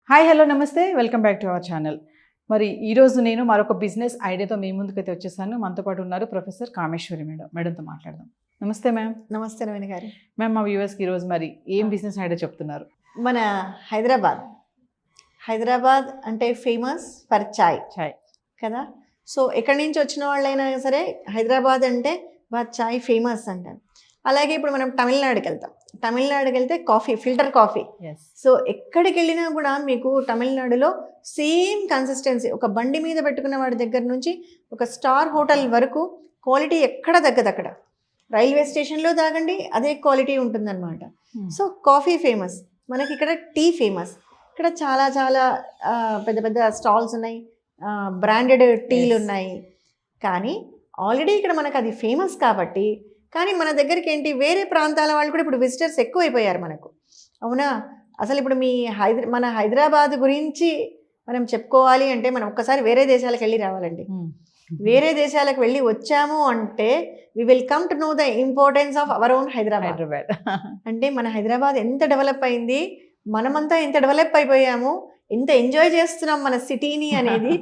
Hi hello నమస్తే welcome back to our channel. మరి ఈరోజు నేను మరొక బిజినెస్ ఐడియాతో మీ ముందుకైతే వచ్చేసాను. మనతో పాటు ఉన్నారు ప్రొఫెసర్ కామేశ్వరి మేడంతో మాట్లాడదాం. నమస్తే మ్యామ్. నమస్తే నవీన్ గారు. మ్యామ్, మా వ్యూవర్స్కి ఈరోజు మరి ఏం బిజినెస్ ఐడియా చెప్తున్నారు? మన హైదరాబాద్ అంటే ఫేమస్ ఫర్ చాయ్ కదా. సో ఎక్కడి నుంచి వచ్చిన వాళ్ళైనా సరే హైదరాబాద్ అంటే చాయ్ ఫేమస్ అంటారు. అలాగే ఇప్పుడు మనం తమిళనాడుకి వెళ్తే కాఫీ, ఫిల్టర్ కాఫీ. సో ఎక్కడికి వెళ్ళినా కూడా మీకు తమిళనాడులో సేమ్ కన్సిస్టెన్సీ, ఒక బండి మీద పెట్టుకున్న వాడి దగ్గర నుంచి ఒక స్టార్ హోటల్ వరకు క్వాలిటీ ఎక్కడ తగ్గదక్కడ. రైల్వే స్టేషన్లో తాగండి అదే క్వాలిటీ ఉంటుందన్నమాట. సో కాఫీ ఫేమస్, మనకి ఇక్కడ టీ ఫేమస్. ఇక్కడ చాలా చాలా పెద్ద పెద్ద స్టాల్స్ ఉన్నాయి, బ్రాండెడ్ టీలు ఉన్నాయి. కానీ ఆల్రెడీ ఇక్కడ మనకు అది ఫేమస్ కాబట్టి, కానీ మన దగ్గరికి ఏంటి వేరే ప్రాంతాల వాళ్ళు కూడా ఇప్పుడు విజిటర్స్ ఎక్కువైపోయారు మనకు. అవునా? అసలు ఇప్పుడు మన హైదరాబాద్ గురించి మనం చెప్పుకోవాలి అంటే మనం ఒక్కసారి వేరే దేశాలకు వెళ్ళి రావాలండి. వేరే దేశాలకు వెళ్ళి వచ్చాము అంటే we will come to know the importance of our own Hyderabad. అంటే మన హైదరాబాద్ ఎంత డెవలప్ అయింది, మనమంతా ఎంత డెవలప్ అయిపోయాము, ఎంత ఎంజాయ్ చేస్తున్నాం మన సిటీని అనేది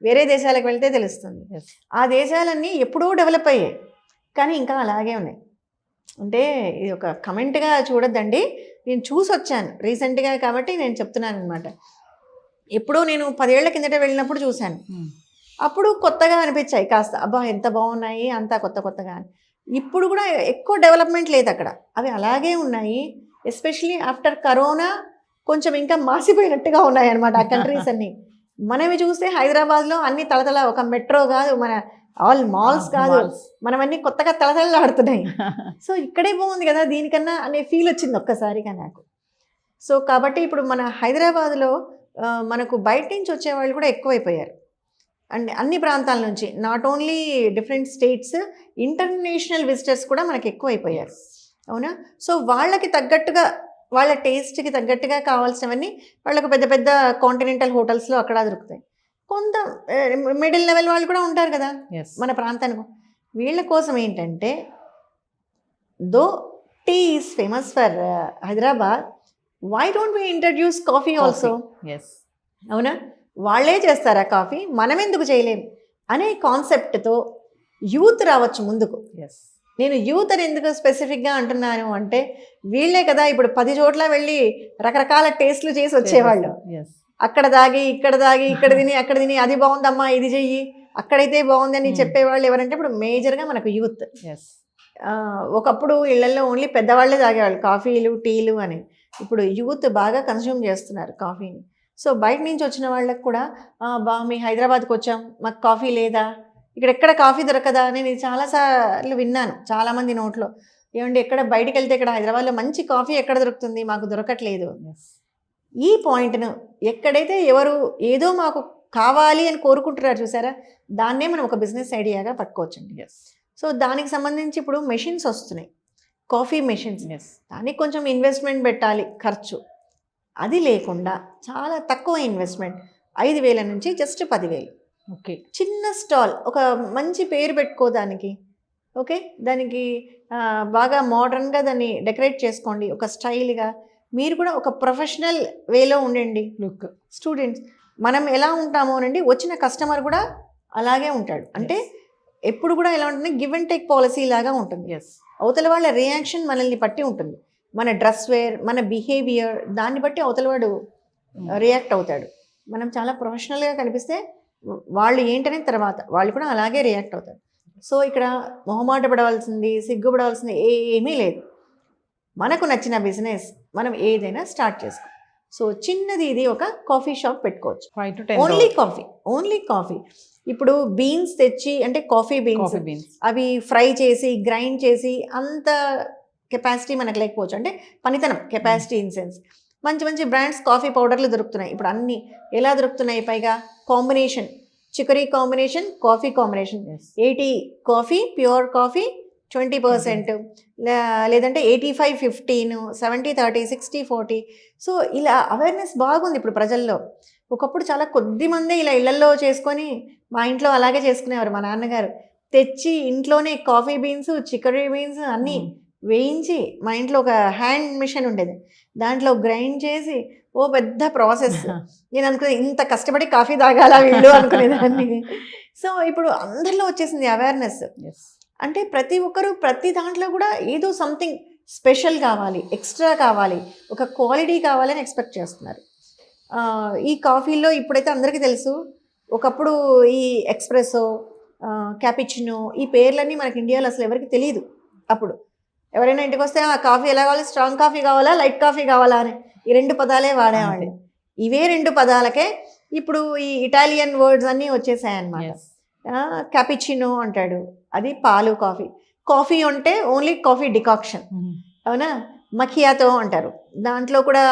వేరే దేశాలకు వెళ్తే తెలుస్తుంది. ఆ దేశాలన్నీ ఎప్పుడూ డెవలప్ అయ్యాయి, కానీ ఇంకా అలాగే ఉన్నాయి. అంటే ఇది ఒక కమెంట్గా చూడొద్దండి, నేను చూసి వచ్చాను రీసెంట్గా కాబట్టి నేను చెప్తున్నాను అనమాట. ఎప్పుడూ నేను 10 ఏళ్ల కిందట వెళ్ళినప్పుడు చూశాను, అప్పుడు కొత్తగా అనిపించాయి కాస్త, అబ్బా ఎంత బాగున్నాయి అంతా కొత్తగా. ఇప్పుడు కూడా ఎక్కువ డెవలప్మెంట్ లేదు అక్కడ, అవి అలాగే ఉన్నాయి. ఎస్పెషలీ ఆఫ్టర్ కరోనా కొంచెం ఇంకా మాసిపోయినట్టుగా ఉన్నాయి అనమాట ఆ కంట్రీస్ అన్నీ. మనవి చూస్తే హైదరాబాద్లో అన్ని తలతల, ఒక మెట్రో కాదు, మన ఆల్ మాల్స్ కాదు, మనమన్నీ కొత్తగా తలతలలాడుతున్నాయి. సో ఇక్కడే బాగుంది కదా దీనికన్నా అనే ఫీల్ వచ్చింది ఒక్కసారిగా నాకు. సో కాబట్టి ఇప్పుడు మన హైదరాబాద్లో మనకు బయట నుంచి వచ్చేవాళ్ళు కూడా ఎక్కువైపోయారు. అండ్ అన్ని ప్రాంతాల నుంచి, not only different states, international visitors కూడా మనకి ఎక్కువైపోయారు. అవునా? సో వాళ్ళకి తగ్గట్టుగా, వాళ్ళ టేస్ట్కి తగ్గట్టుగా కావాల్సినవన్నీ వాళ్ళకు పెద్ద పెద్ద కాంటినెంటల్ హోటల్స్లో అక్కడ దొరుకుతాయి. కొంత మిడిల్ లెవెల్ వాళ్ళు కూడా ఉంటారు కదా మన ప్రాంతానికి. వీళ్ళ కోసం ఏంటంటే, though tea is famous for Hyderabad, why don't we introduce coffee also? అవునా? వాళ్ళే చేస్తారా కాఫీ, మనం ఎందుకు చేయలేం అనే కాన్సెప్ట్తో యూత్ రావచ్చు ముందుకు. నేను యూత్ అని ఎందుకు స్పెసిఫిక్గా అంటున్నాను అంటే, వీళ్ళే కదా ఇప్పుడు 10 చోట్ల వెళ్ళి రకరకాల టేస్ట్లు చేసి వచ్చేవాళ్ళు. అక్కడ దాగి ఇక్కడ తిని అక్కడ తిని, అది బాగుందమ్మా ఇది చెయ్యి, అక్కడైతే బాగుంది అని చెప్పేవాళ్ళు ఎవరంటే ఇప్పుడు మేజర్గా మనకు యూత్. ఒకప్పుడు ఇళ్లలో ఓన్లీ పెద్దవాళ్ళే తాగేవాళ్ళు కాఫీలు టీలు అని. ఇప్పుడు యూత్ బాగా కన్స్యూమ్ చేస్తున్నారు కాఫీని. సో బయట నుంచి వచ్చిన వాళ్ళకి కూడా, మీ హైదరాబాద్కి వచ్చాం, మాకు కాఫీ లేదా, ఇక్కడ ఎక్కడ కాఫీ దొరకదా? నేను ఇది చాలాసార్లు విన్నాను చాలామంది నోట్లో. ఏమంటే ఎక్కడ బయటకు వెళ్తే ఇక్కడ హైదరాబాద్లో మంచి కాఫీ ఎక్కడ దొరుకుతుంది, మాకు దొరకట్లేదు. ఈ పాయింట్ను ఎక్కడైతే ఎవరు ఏదో మాకు కావాలి అని కోరుకుంటున్నారు చూసారా, దాన్నే మనం ఒక బిజినెస్ ఐడియాగా పట్టుకోవచ్చండి. సో దానికి సంబంధించి ఇప్పుడు మెషిన్స్ వస్తున్నాయి, కాఫీ మెషిన్స్. దానికి కొంచెం ఇన్వెస్ట్మెంట్ పెట్టాలి, ఖర్చు. అది లేకుండా చాలా తక్కువ ఇన్వెస్ట్మెంట్, 5,000 నుంచి జస్ట్ 10,000. ఓకే, చిన్న స్టాల్, ఒక మంచి పేరు పెట్టుకోదానికి. ఓకే, దానికి బాగా మోడర్న్గా దాన్ని డెకరేట్ చేసుకోండి, ఒక స్టైల్గా. మీరు కూడా ఒక ప్రొఫెషనల్ వేలో ఉండండి. లుక్, స్టూడెంట్స్ మనం ఎలా ఉంటామో అనండి, వచ్చిన కస్టమర్ కూడా అలాగే ఉంటాడు. అంటే ఎప్పుడు కూడా ఎలా ఉంటుంది, గివ్ అండ్ టేక్ పాలసీ లాగా ఉంటుంది. అవతల వాళ్ళ రియాక్షన్ మనల్ని బట్టి ఉంటుంది, మన డ్రెస్ వేర్, మన బిహేవియర్, దాన్ని బట్టి అవతల వాడు రియాక్ట్ అవుతాడు. మనం చాలా ప్రొఫెషనల్గా కనిపిస్తే వాళ్ళు ఏంటనే తర్వాత వాళ్ళు కూడా అలాగే రియాక్ట్ అవుతారు. సో ఇక్కడ మొహమాట పడవలసింది, సిగ్గుపడవలసింది ఏమీ లేదు. మనకు నచ్చిన బిజినెస్ మనం ఏదైనా స్టార్ట్ చేసుకో. సో చిన్నది ఇది ఒక కాఫీ షాప్ పెట్టుకోవచ్చు. Only coffee. ఇప్పుడు బీన్స్ తెచ్చి, అంటే కాఫీ బీన్స్ అవి ఫ్రై చేసి గ్రైండ్ చేసి అంత కెపాసిటీ మనకు లేకపోవచ్చు. అంటే పనితనం, కెపాసిటీ ఇన్ సెన్స్. మంచి మంచి బ్రాండ్స్ కాఫీ పౌడర్లు దొరుకుతున్నాయి ఇప్పుడు. అన్నీ ఎలా దొరుకుతున్నాయి, పైగా combination, chicory combination, coffee combination, 80 coffee, pure coffee 20%, లేదంటే 85-15, 70-30, 60-40. సో ఇలా అవేర్నెస్ బాగుంది ఇప్పుడు ప్రజల్లో. ఒకప్పుడు చాలా కొద్ది మందే ఇలా ఇళ్లల్లో చేసుకొని, మా ఇంట్లో అలాగే చేసుకునేవారు. మా నాన్నగారు తెచ్చి ఇంట్లోనే కాఫీ బీన్స్, చికరీ బీన్స్ అన్నీ వేయించి మా ఇంట్లో ఒక హ్యాండ్ మిషన్ ఉండేది, దాంట్లో గ్రైండ్ చేసి ఓ పెద్ద ప్రాసెస్. నేను అనుకునే ఇంత కష్టపడి కాఫీ తాగాల వీళ్ళు అనుకునేదాన్ని. సో ఇప్పుడు అందరిలో వచ్చేసింది అవేర్నెస్. అంటే ప్రతి ఒక్కరు ప్రతి దాంట్లో కూడా ఏదో సంథింగ్ స్పెషల్ కావాలి, ఎక్స్ట్రా కావాలి, ఒక క్వాలిటీ కావాలని ఎక్స్పెక్ట్ చేస్తున్నారు. ఈ కాఫీలో ఇప్పుడైతే అందరికీ తెలుసు, ఒకప్పుడు ఈ ఎక్స్ప్రెసో, క్యాపిచినో ఈ పేర్లన్నీ మనకి ఇండియాలో అసలు ఎవరికి తెలియదు. అప్పుడు ఎవరైనా ఇంటికి వస్తే ఆ కాఫీ ఎలా కావాలి, స్ట్రాంగ్ కాఫీ కావాలా, లైట్ కాఫీ కావాలా అని ఈ 2 పదాలే వాడేవాళ్ళు. ఇవే 2 పదాలకే ఇప్పుడు ఈ ఇటాలియన్ వర్డ్స్ అన్నీ వచ్చేసాయన్నమాట. క్యాపిచినో అంటాడు, అది పాలు కాఫీ. కాఫీ అంటే ఓన్లీ కాఫీ డికాక్షన్, అవునా. మఖియాతో అంటారు, దాంట్లో కూడా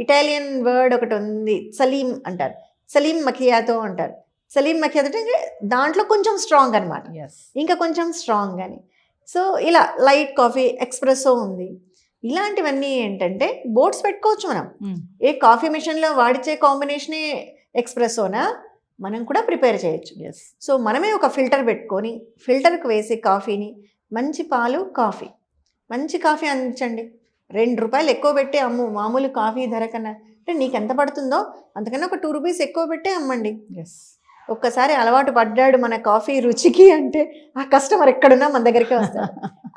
ఇటాలియన్ వర్డ్ ఒకటి ఉంది, సలీం అంటారు, సలీం మఖియాతో అంటారు. సలీం మఖియాతో అంటే దాంట్లో కొంచెం స్ట్రాంగ్ అనమాట, ఇంకా కొంచెం స్ట్రాంగ్ అని. సో ఇలా లైట్ కాఫీ, ఎక్స్ప్రెస్సో ఉంది. ఇలాంటివన్నీ ఏంటంటే బోర్డ్స్ పెట్టుకోవచ్చు మనం. ఏ కాఫీ మిషన్లో వాడిచే కాంబినేషనే ఎక్స్ప్రెస్సోనా మనం కూడా ప్రిపేర్ చేయొచ్చు. సో మనమే ఒక ఫిల్టర్ పెట్టుకొని ఫిల్టర్కి వేసి కాఫీని, మంచి పాలు, కాఫీ, మంచి కాఫీ అందించండి. 2 రూపాయలు ఎక్కువ పెట్టి అమ్ము, మామూలు కాఫీ ధర కన్నా. అంటే నీకు ఎంత పడుతుందో అంతకన్నా ఒక 2 రూపీస్ ఎక్కువ పెట్టే అమ్మండి. ఒక్కసారి అలవాటు పడ్డాడు మన కాఫీ రుచికి అంటే ఆ కస్టమర్ ఎక్కడున్నా మన దగ్గరికి వస్తాడు.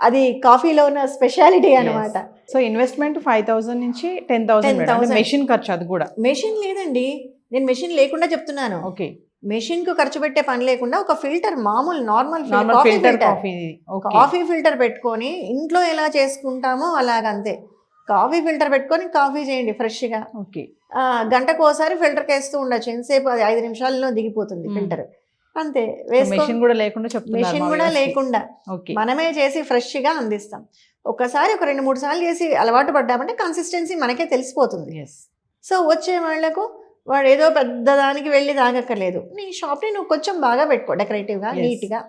అది కాఫీలో ఉన్న స్పెషాలిటీ అనమాట. సో ఇన్వెస్ట్మెంట్ 5,000 నుంచి 10,000 మెషిన్ ఖర్చు. అది కూడా మెషిన్ లేదండి, నేను మెషిన్ లేకుండా చెప్తున్నాను. ఓకే, మెషిన్ కు ఖర్చు పెట్టే పని లేకుండా ఒక ఫిల్టర్, మామూలు నార్మల్ కాఫీ ఫిల్టర్ పెట్టుకొని ఇంట్లో ఎలా చేసుకుంటామో అలాగంతే. కాఫీ ఫిల్టర్ పెట్టుకొని కాఫీ చేయండి ఫ్రెష్గా. ఓకే, గంటకు ఒకసారి ఫిల్టర్కి వేస్తూ ఉండొచ్చు, ఎంతసేపు అది 5 నిమిషాల్లో దిగిపోతుంది ఫిల్టర్, అంతే. మెషిన్ కూడా లేకుండా మెషిన్ కూడా లేకుండా మనమే చేసి ఫ్రెష్గా అందిస్తాం. ఒకసారి ఒక 2-3 సార్లు చేసి అలవాటు పడ్డామంటే కన్సిస్టెన్సీ మనకే తెలిసిపోతుంది. సో వచ్చే వాళ్లకు వాడు ఏదో పెద్ద దానికి వెళ్ళి తాగక్కర్లేదు. నీ షాప్ని నువ్వు కొంచెం బాగా పెట్టుకో, డెకరేటివ్గా, నీట్గా.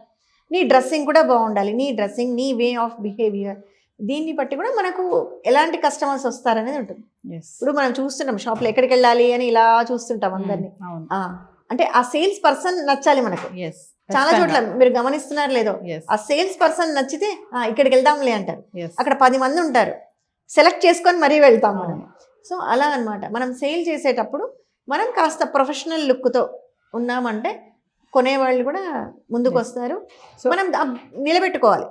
నీ డ్రెస్సింగ్ కూడా బాగుండాలి, నీ డ్రెస్సింగ్, నీ వే ఆఫ్ బిహేవియర్, దీన్ని బట్టి కూడా మనకు ఎలాంటి కస్టమర్స్ వస్తారనేది ఉంటుంది. ఇప్పుడు మనం చూస్తున్నాం షాప్లో ఎక్కడికి వెళ్ళాలి అని ఇలా చూస్తుంటాం అందరినీ. అంటే ఆ సేల్స్ పర్సన్ నచ్చాలి మనకు. చాలా చోట్ల మీరు గమనిస్తున్నారు లేదో, ఆ సేల్స్ పర్సన్ నచ్చితే ఇక్కడికి వెళ్దాంలే అంటారు. అక్కడ 10 మంది ఉంటారు, సెలెక్ట్ చేసుకొని మరీ వెళ్తాం మనం. సో అలా అనమాట, మనం సేల్ చేసేటప్పుడు మనం కాస్త ప్రొఫెషనల్ లుక్తో ఉన్నామంటే కొనేవాళ్ళు కూడా ముందుకు వస్తారు. మనం నిలబెట్టుకోవాలి,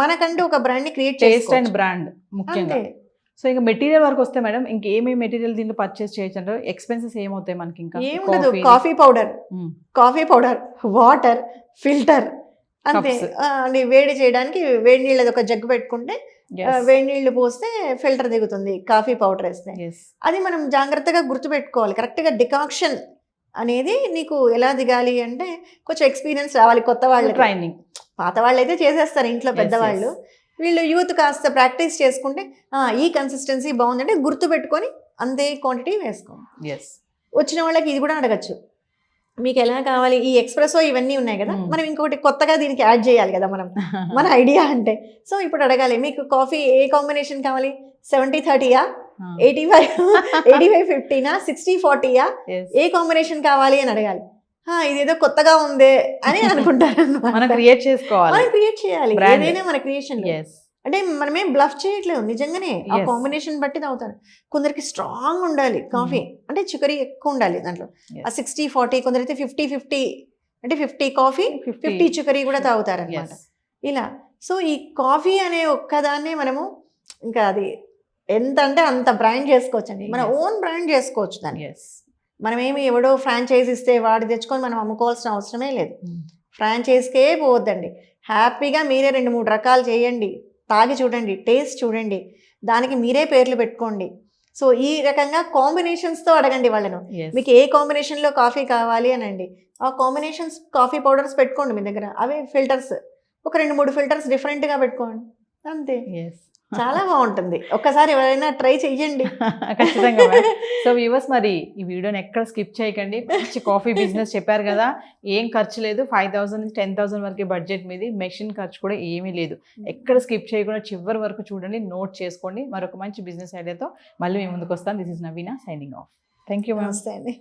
మనకంటూ ఒక బ్రాండ్ని క్రియేట్ చేసుకోవాలి, బ్రాండ్ ముఖ్యంగా. సో ఇంకా మెటీరియల్ వరకు వస్తే మేడం, ఇంకేమేమి మెటీరియల్ దీంట్లో పర్చేస్ చేయొచ్చు అంటే ఎక్స్పెన్సెస్ ఏమవుతాయి మనకి? ఇంకా ఏముండదు, కాఫీ పౌడర్, వాటర్, ఫిల్టర్, అంతే. వేడి చేయడానికి వేడి నీళ్ళు ఒక జగ్గు పెట్టుకుంటే వేడి నీళ్లు పోస్తే ఫిల్టర్ దిగుతుంది, కాఫీ పౌడర్ వేస్తే. అది మనం జాగ్రత్తగా గుర్తుపెట్టుకోవాలి. కరెక్ట్గా డికాక్షన్ అనేది నీకు ఎలా దిగాలి అంటే కొంచెం ఎక్స్పీరియన్స్ రావాలి కొత్త వాళ్ళు, ట్రైనింగ్. పాత వాళ్ళు అయితే చేసేస్తారు ఇంట్లో పెద్దవాళ్ళు, వీళ్ళు యూత్ కాస్త ప్రాక్టీస్ చేసుకుంటే ఈ కన్సిస్టెన్సీ బాగుందంటే గుర్తుపెట్టుకొని అంతే క్వాంటిటీ వేసుకోండి. వచ్చిన వాళ్ళకి ఇది కూడా అడగచ్చు, మీకు ఎలా కావాలి, ఈ ఎక్స్ప్రెసో ఇవన్నీ ఉన్నాయి కదా, మనం ఇంకొకటి కొత్తగా దీనికి యాడ్ చేయాలి కదా మనం, మన ఐడియా అంటే. సో ఇప్పుడు అడగాలి, మీకు కాఫీ ఏ కాంబినేషన్ కావాలి, 70-30యా, 85-15, 60-40యా, ఏ కాంబినేషన్ కావాలి అని అడగాలి. ఇదేదో కొత్తగా ఉందే అని అనుకుంటారు. మనం క్రియేట్ చేసుకోవాలి, మనం క్రియేట్ చేయాలి ఏదైనా మన క్రియేషన్. అంటే మనమేం బ్లఫ్ చేయట్లేదు, నిజంగానే ఆ కాంబినేషన్ బట్టి తాగుతారు. కొందరికి స్ట్రాంగ్ ఉండాలి కాఫీ, అంటే చికరీ ఎక్కువ ఉండాలి దాంట్లో. ఆ 60-40, కొందరైతే 50-50, అంటే 50 కాఫీ 50 చికరీ కూడా తాగుతారు అనమాట. ఇలా సో ఈ కాఫీ అనే ఒక్కదాన్నే మనము ఇంకా అది ఎంత అంటే అంత బ్రాండ్ చేసుకోవచ్చు అండి, మన ఓన్ బ్రాండ్ చేసుకోవచ్చు దాన్ని. మనమేమి ఎవడో ఫ్రాంచైజ్ ఇస్తే వాడి తెచ్చుకొని మనం అమ్ముకోవాల్సిన అవసరమే లేదు. ఫ్రాంచైజ్కే పోవద్దండి, హ్యాపీగా మీరే 2-3 రకాలు చేయండి, తాగి చూడండి, టేస్ట్ చూడండి, దానికి మీరే పేర్లు పెట్టుకోండి. సో ఈ రకంగా కాంబినేషన్స్తో అడగండి వాళ్ళను, మీకు ఏ కాంబినేషన్లో కాఫీ కావాలి అనండి. ఆ కాంబినేషన్స్ కాఫీ పౌడర్స్ పెట్టుకోండి మీ దగ్గర, అవే ఫిల్టర్స్ ఒక 2-3 ఫిల్టర్స్ డిఫరెంట్గా పెట్టుకోండి, అంతే. చాలా బాగుంటుంది, ఒక్కసారి ఎవరైనా ట్రై చెయ్యండి. ఖచ్చితంగా. సో వ్యూవర్స్, మరి ఈ వీడియోని ఎక్కడ స్కిప్ చేయకండి. మంచి కాఫీ బిజినెస్ చెప్పారు కదా, ఏం ఖర్చు లేదు, 5,000 నుంచి 10,000 వరకు బడ్జెట్ మీది, మెషిన్ ఖర్చు కూడా ఏమీ లేదు. ఎక్కడ స్కిప్ చేయకుండా చివరి వరకు చూడండి, నోట్ చేసుకోండి. మరొక మంచి బిజినెస్ ఐడియాతో మళ్ళీ మీ ముందుకు వస్తాను. This is Naveena signing off. Thank you. నమస్తే అండి.